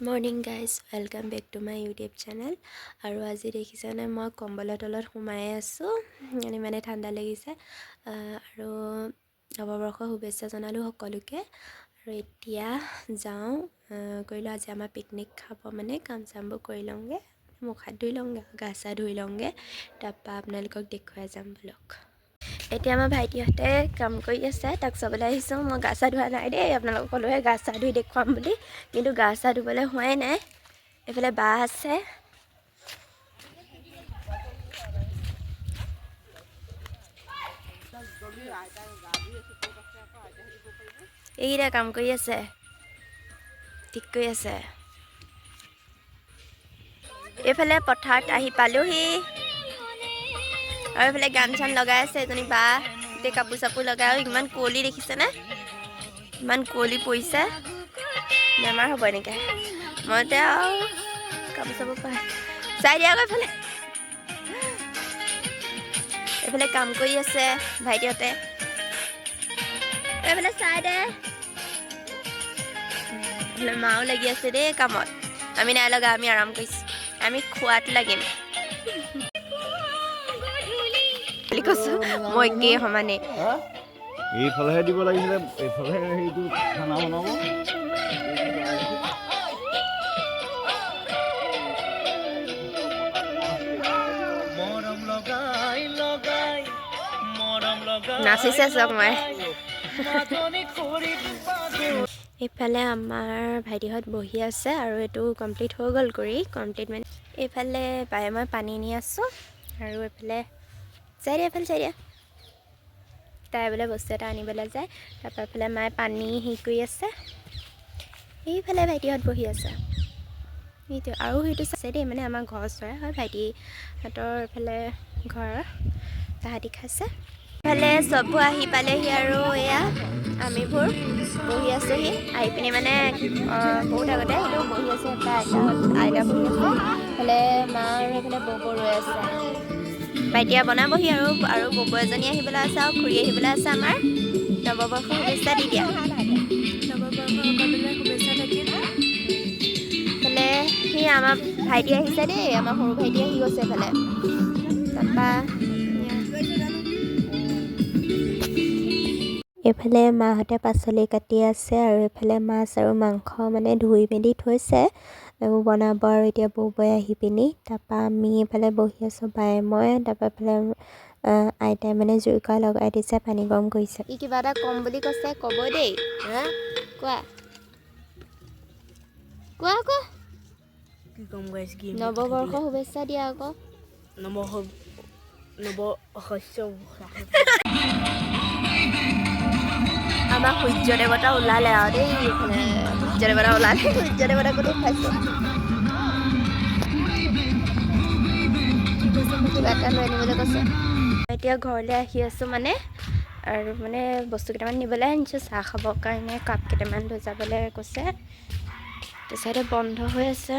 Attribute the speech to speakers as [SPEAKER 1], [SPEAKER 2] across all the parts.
[SPEAKER 1] Morning guys welcome back to my YouTube channel. আৰু আজি দেখিছেনে মই কম্বলৰ তলত সোমাই আছোঁ, মানে ঠাণ্ডা লাগিছে। আৰু নৱবৰ্ষৰ শুভেচ্ছা জনালোঁ সকলোকে। আৰু এতিয়া যাওঁ কৰিলোঁ, আজি আমাৰ পিকনিক খাব, মানে কাম চামবোৰ কৰি লওঁগৈ, মুখ হাত ধুই লওঁগৈ, গা চা ধুই লওঁগৈ, তাৰপৰা আপোনালোকক দেখুৱাই যাম ব্লগ। এতিয়া আমাৰ ভাইটিহঁতে কাম কৰি আছে, তাক চাবলৈ আহিছোঁ। মই গা চা ধোৱা নাই দেই, আপোনালোকক ক'লোৱে গা চা ধুই দেখুৱাম বুলি, কিন্তু গা চা ধুবলৈ হোৱাই নাই। এইফালে বা আছে, এইকেইটা কাম কৰি আছে, ঠিক কৰি আছে। এইফালে পথাৰত আহি পালোহি, আৰু এইফালে গান চান লগাই আছে এজনী বা, গোটেই কাপোৰ চাপোৰ লগাই। আৰু ইমান কুঁৱলী দেখিছেনে, ইমান কুঁৱলী পৰিছে, বেমাৰ হ'ব এনেকৈ। মই এতিয়া আৰু কাপোৰ চাপোৰ পাই চাই দিয়া আকৌ এইফালে কাম কৰি আছে ভাইটিহঁতে, এইফালে চাই দে। এইফালে মাও লাগি আছে দেই কামত, আমি নাই লগা, আমি আৰাম কৰিছোঁ, আমি খোৱাত লাগিম বুলি কৈছোঁ। মই একেই সমানে
[SPEAKER 2] এইফালেহে দিব লাগিছিলে, এইফালে সেইটো খানা বনাব।
[SPEAKER 1] নাচিছে চক মই। এইফালে আমাৰ ভাইটিহঁত বহি আছে, আৰু এইটো কমপ্লিট হৈ গ'ল কৰি, মানে এইফালে বায়ে মই পানী নি আছোঁ, আৰু এইফালে চাই দিয়া, এইফালে চাই দিয়া, তাই বোলে বস্তু এটা আনিবলৈ যায়। তাৰপৰা এইফালে মায়ে পানী হেৰি কৰি আছে, এইফালে ভাইটিহঁত বহি আছে, সেইটো। আৰু সেইটো চাইছে দেই, মানে আমাৰ ঘৰৰ ওচৰে হয়, ভাইটিহঁতৰ এইফালে ঘৰ, তাহাঁতি খাইছে। এইফালে চববোৰ আহি পালেহি, আৰু এয়া আমিবোৰ বহি আছোঁহি। আহি পিনি মানে বহুত আগতে সেইটো বহি আছে, আইতা বহি আছে, এইফালে মা আৰু এইফালে বৌ ৰৈ আছে। ভাইটিয়ে বনাবহি, আৰু ববৌ এজনী আহিবলৈ আছে, আৰু খুৰী আহিবলৈ আছে। আমাৰ নৱবৰ্ষৰ শুভেচ্ছা দি দিয়া, নৱবৰ্ষৰ সকলোৰে শুভেচ্ছা থাকিল। এইফালে সি আমাৰ ভাইটি আহিছে দেই, আমাৰ সৰু ভাইটি আহি গৈছে এইফালে। তাৰপৰা এইফালে মাহঁতে পাচলি কাটি আছে, আৰু এইফালে মাছ আৰু মাংস মানে ধুই মেলি থৈছে, এইবোৰ বনাব। আৰু এতিয়া বৌবৈ আহি পিনি, তাৰপৰা আমি এইফালে বহি আছোঁ, বায়ে মই। তাৰপৰা এইফালে আইতাই মানে জুইকুৰা লগাই দিছে, পানী গৰম কৰিছে। ই কিবা এটা ক'ম বুলি কৈছে, ক'ব দেই। কোৱা কোৱা আকৌ,
[SPEAKER 3] কি ক'ম গাইছ, কি
[SPEAKER 1] নৱবৰ্ষৰ শুভেচ্ছা দিয়া আকৌ। আমাৰ সূৰ্য দেৱতা ওলালে আৰু দেই, এইফালে সূৰ্য দেৱতা ওলালে, সূৰ্য দেৱতা ক'তো খাইছোঁ, কিবা এটা লৈ আনিবলৈ কৈছে। এতিয়া ঘৰলৈ আহি আছোঁ, মানে আৰু মানে বস্তু কেইটামান নিবলৈ আনিছোঁ, চাহ খাবৰ কাৰণে কাপ কেইটামান লৈ যাবলৈ কৈছে। এইটো চাইডে বন্ধ হৈ আছে,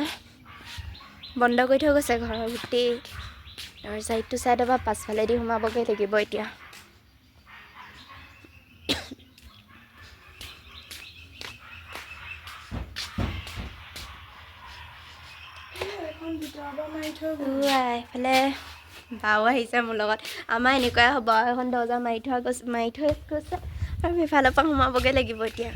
[SPEAKER 1] বন্ধ কৰি থৈ গৈছে ঘৰৰ গোটেই, আৰু চাইডটো চাইডৰ পৰা পাছফালেদি সোমাবগৈ লাগিব এতিয়া। এইফালে বাও আহিছে মোৰ লগত, আমাৰ এনেকুৱাই হ'ব, এখন দৰ্জা মাৰি থৈ গৈছে, আৰু সিফালৰ পৰা সোমাবগৈ লাগিব এতিয়া।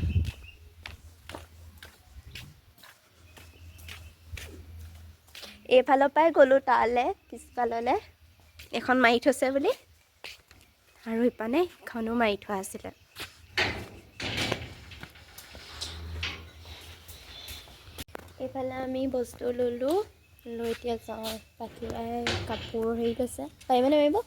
[SPEAKER 1] এইফালৰ পৰাই গ'লোঁ তালৈ, পিছফাললৈ এখন মাৰি থৈছে বুলি, আৰু ইপানে ইখনো মাৰি থোৱা আছিলে। এইফালে আমি বস্তু ল'লোঁ, লৈ এতিয়া যাওঁ। বাকী কাপোৰ হেৰি গৈছে, পাৰিবনে মাৰিব?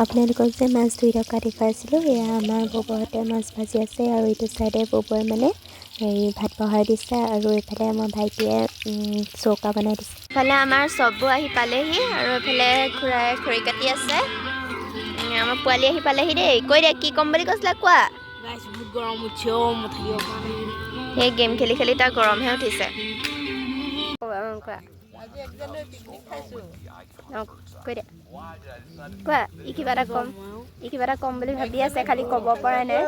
[SPEAKER 1] আপোনালোকক যে মাছ ধুই থকা দেখুৱাইছিলোঁ, এয়া আমাৰ ববহঁতে মাছ ভাজি আছে, আৰু এইটো চাইডে ববই মানে হেৰি ভাত বহাই দিছে, আৰু এইফালে আমাৰ ভাইটিয়ে চৌকা বনাই দিছে। এইফালে আমাৰ চববোৰ আহি পালেহি, আৰু এইফালে খুৰাই খৰি কাটি আছে। আমাৰ পোৱালি আহি পালেহি দেই। কৈ দে, কি ক'ম বুলি কৈছিলা, কোৱা। সেই গেম খেলি খেলি তাৰ গৰমহে উঠিছে। কোৱা। কৈ দে কোৱা ই কিবা এটা কম বুলি ভাবি আছে খালি ক'ব পৰা নাই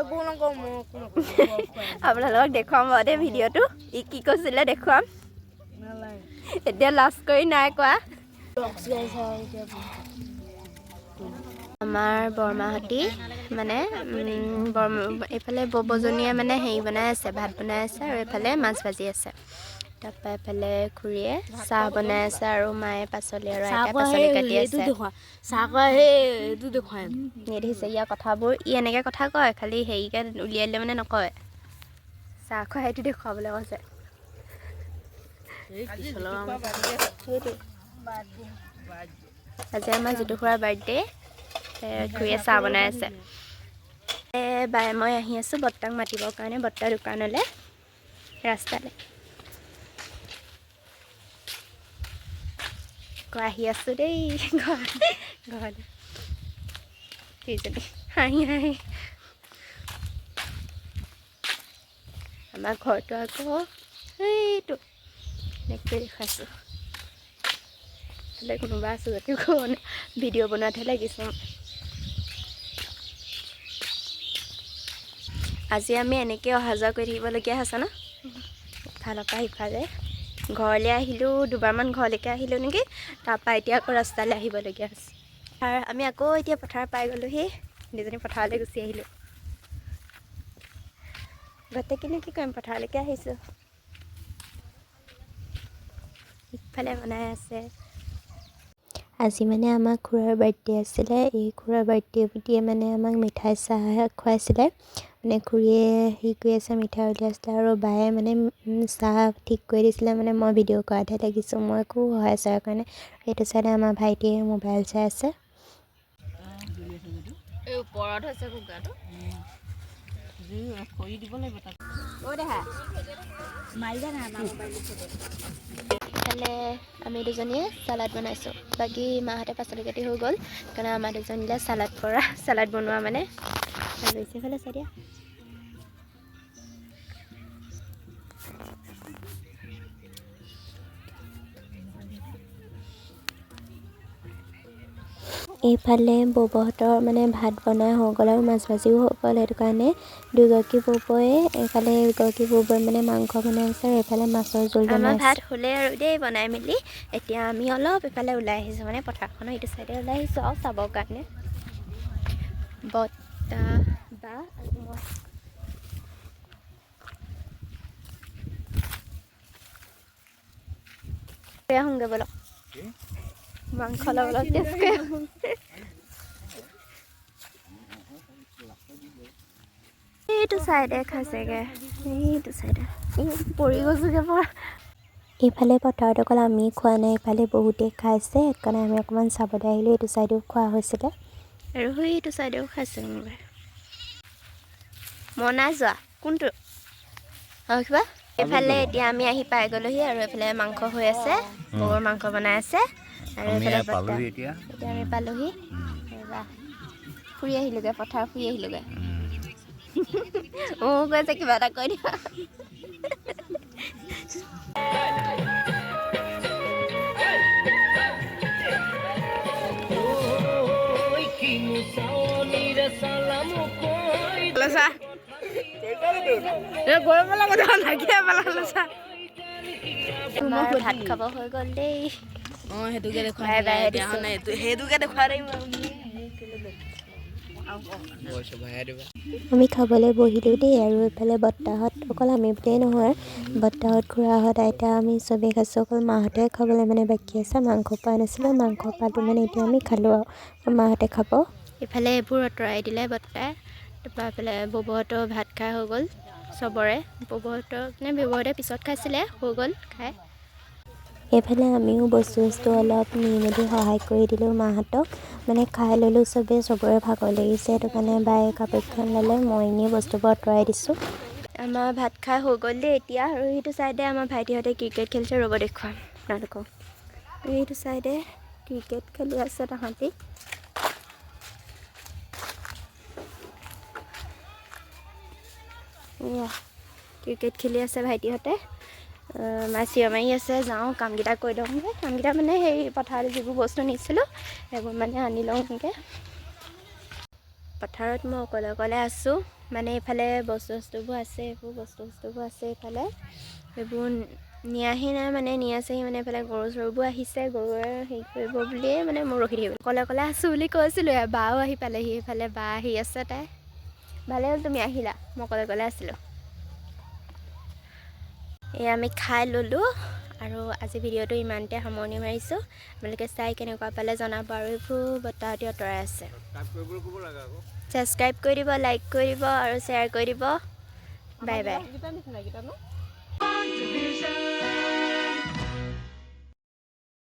[SPEAKER 1] আপোনালোকক দেখুৱাম বাৰু দেই ভিডিঅ'টো ই কি কৈছিলে দেখুৱাম এতিয়া লাষ্ট কৰি নাই কোৱা আমাৰ বৰমাহঁতি মানে এইফালে ববজনীয়ে মানে হেৰি বনাই আছে ভাত বনাই আছে আৰু এইফালে মাছ ভাজি আছে তাৰপৰা এইফালে খুৰীয়ে চাহ বনাই আছে আৰু মায়ে পাচলি আৰু আইতাই পাচলি কাটি আছে দেখিছে ইয়াৰ কথাবোৰ ই এনেকৈ কথা কয় খালি হেৰিকৈ উলিয়াই দিলে মানে নকয় চাহ খোৱা সেইটো দেখুৱাবলৈ কৈছে আজি আমাৰ যিটো খুৰাৰ বাৰ্থডে খুৰীয়ে চাহ বনাই আছে বাই মই আহি আছোঁ বৰ্তাক মাতিবৰ কাৰণে বৰ্তাৰ দোকানলৈ ৰাস্তালৈ আহি আছোঁ দেই ঘৰলৈ হাঁহি আমাৰ ঘৰটো আকৌ সেইটো এনেকৈ দেখুৱাইছোঁ কোনোবা আছোঁ যদিও ভিডিঅ' বনোৱাতহে লাগিছোঁ আজি আমি এনেকৈ অহা যোৱা কৰি থাকিবলগীয়া হৈছে ন ইফালৰ পৰা সিফালে ঘৰলৈ আহিলোঁ দুবাৰমান ঘৰলৈকে আহিলোঁ নেকি তাৰপৰা এতিয়া আকৌ ৰাস্তালৈ আহিবলগীয়া হৈছে আৰু আমি আকৌ এতিয়া পথাৰ পাই গ'লোহি দুজনী পথাৰলৈ গুচি আহিলোঁ গোটেইখিনি কি কৰিম পথাৰলৈকে আহিছোঁ ইফালে বনাই আছে আজি মানে আমাৰ খুৰাৰ বাৰ্থডে আছিলে এই খুৰাৰ বাৰ্থডে বুলিয়ে মানে আমাক মিঠাই চাহ খুৱাইছিলে মানে খুৰীয়ে হেৰি কৰি আছে মিঠাই উলিয়াইছিলে আৰু বায়ে মানে চাহ ঠিক কৰি দিছিলে মানে মই ভিডিঅ' কৰাতহে লাগিছোঁ মই একো সহায় চহায়ৰ কাৰণে সেইটো চাইডে আমাৰ ভাইটিয়ে মোবাইল চাই আছে ওপৰত হৈছে কুকাৰটো খৰি দিব লাগিব তাত ইফালে আমি দুজনীয়ে চালাড বনাইছোঁ বাকী মাহঁতে পাচলি কাটি হৈ গ'ল সেইকাৰণে আমাৰ দুজনীলে চালাড বনোৱা মানে এইফালে চাই দিয়া এইফালে বৌবহঁতৰ মানে ভাত বনাই হৈ গ'ল আৰু মাছ ভাজিও হৈ গ'ল সেইটো কাৰণে দুগৰাকী বৌবয়ে এইফালে এগৰাকী বৌবয়ে মানে মাংস বনাই আছে আৰু এইফালে মাছৰ জোল বনাই আছে ভাত হ'লে আৰু দেই বনাই মেলি এতিয়া আমি অলপ এইফালে ওলাই আহিছোঁ মানে পথাৰখনৰ এইটো চাইডে ওলাই আহিছোঁ আৰু চাবৰ কাৰণে বৰ্তা বা আৰু মই আহোঁগৈ বলক মাংস অলপ টেষ্ট কৰি এইটো চাইডে খাইছেগৈ এইটো চাইডে পৰি গৈছোগৈ পৰা এইফালে পথাৰত অকল আমি খোৱা নাই এইফালে বহুতেই খাইছে সেইকাৰণে আমি অকণমান চাবলৈ আহিলোঁ এইটো চাইডেও খোৱা হৈছিলে আৰু সেইটো চাইডেও খাইছে কোনোবাই মই নাই যোৱা কোনটো আৰু কিবা এইফালে এতিয়া আমি আহি পাই গ'লোহি আৰু এইফালে মাংস হৈ আছে বৌৰ মাংস বনাই আছে আৰু এইফালে এতিয়া আমি পালোহি ফুৰি আহিলোগৈ পথাৰ ফুৰি আহিলোগৈ অঁ কৈছে কিবা এটা কৈ দিয়া ভাত খাব হৈ গ'ল দেই
[SPEAKER 3] অঁ সেইটোকে
[SPEAKER 1] আমি খাবলৈ বহিলোঁ দেই আৰু এইফালে বৰ্তাহঁত অকল আমি বুলিয়েই নহয় বৰ্তাহঁত খুৰাহঁত আইতা আমি চবেই খাইছোঁ অকল মাহঁতে খাবলৈ মানে বাকী আছে মাংস পোৱা নাছিলোঁ মাংস পালোঁ মানে এতিয়া আমি খালোঁ আৰু মাহঁতে খাব এইফালে এইবোৰ আঁতৰাই দিলে বৰ্তাই তাৰপৰা এইফালে বৌবহঁতৰ ভাত খাই হৈ গ'ল চবৰে বৌবহঁতৰ মানে বৌবহঁতে পিছত খাইছিলে হৈ গ'ল খাই এইফালে আমিও বস্তু অলপ নি মেলি সহায় কৰি দিলোঁ মাহঁতক মানে খাই ল'লোঁ চবৰে ভাগৰ লাগিছে সেইটো কাৰণে বায়ে কাপোৰখন ল'লে মই এনেই বস্তুবোৰ আঁতৰাই দিছোঁ আমাৰ ভাত খাই হৈ গ'ল দেই এতিয়া আৰু সেইটো চাইডে আমাৰ ভাইটিহঁতে ক্ৰিকেট খেলিছে ৰ'ব দেখুৱাম আপোনালোকক এইটো চাইডে ক্ৰিকেট খেলি আছে তাহাঁতি এয়া ক্ৰিকেট খেলি আছে ভাইটিহঁতে মায়ে চিঞৰ মাৰি আছে, যাওঁ কামকেইটা কৰি লওঁগৈ। কামকেইটা মানে সেই পথাৰত যিবোৰ বস্তু নিছিলোঁ সেইবোৰ মানে আনি লওঁগৈ। পথাৰত মই অকলে অকলে আছোঁ, মানে এইফালে বস্তুবোৰ আছে, এইবোৰ বস্তুবোৰ আছে এইফালে, সেইবোৰ নিয়াহি নাই, মানে নিয়াছেহি মানে এইফালে গৰু চৰুবোৰ আহিছে, গৰুৱে হেৰি কৰিব বুলিয়ে মানে মই ৰখি থাকিব অকলে অকলে আছোঁ বুলি কৈছিলোঁ। বাও আহি পালেহি, এইফালে বা আহি আছে, তাই ভালে হ'ল তুমি আহিলা, মই অকলে অকলে আছিলোঁ। এয়া আমি খাই ল'লোঁ আৰু আজি ভিডিঅ'টো ইমানতে সামৰণি মাৰিছোঁ। আপোনালোকে চাই কেনেকুৱা পালে জনাব, আৰু এইবোৰ বতাহতি আঁতৰাই আছে। ছাবস্ক্ৰাইব কৰি দিব, লাইক কৰি দিব আৰু শ্বেয়াৰ কৰি দিব। Bye bye.